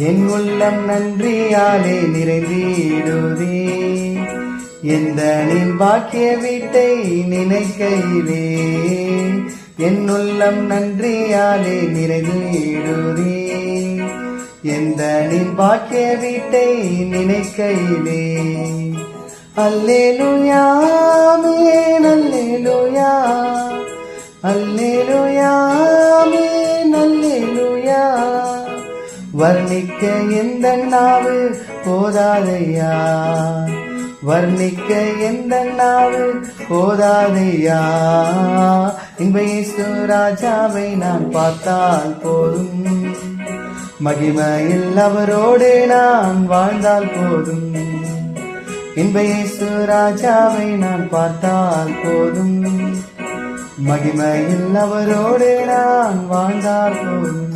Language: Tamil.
என் உள்ளம் நன்றியாலே நிறைந்திடுதே, எந்த நின் பாக்கிய வீட்டை நினைக்கையிலே. என் உள்ளம் நன்றியாலே நிறைந்திடுதே, எந்த நின் பாக்கிய வீட்டை நினைக்கையிலே. அல்லேலூயா ஆமென் அல்லேலூயா, அல்லேலூயா ஆமென் அல்லேலூயா. வர்ணிக்க எந்த நாவு போதாதையா, வர்ணிக்க எந்த நாவு போதாதையா. இன்ப இயேசு ராஜாவை நான் பார்த்தால் போதும், மகிமையில் அவரோடு நான் வாழ்ந்தால் போதும். இன்ப இயேசு ராஜாவை நான் பார்த்தால் போதும், மகிமையில் அவரோடு நான் வாழ்ந்தால் போதும்.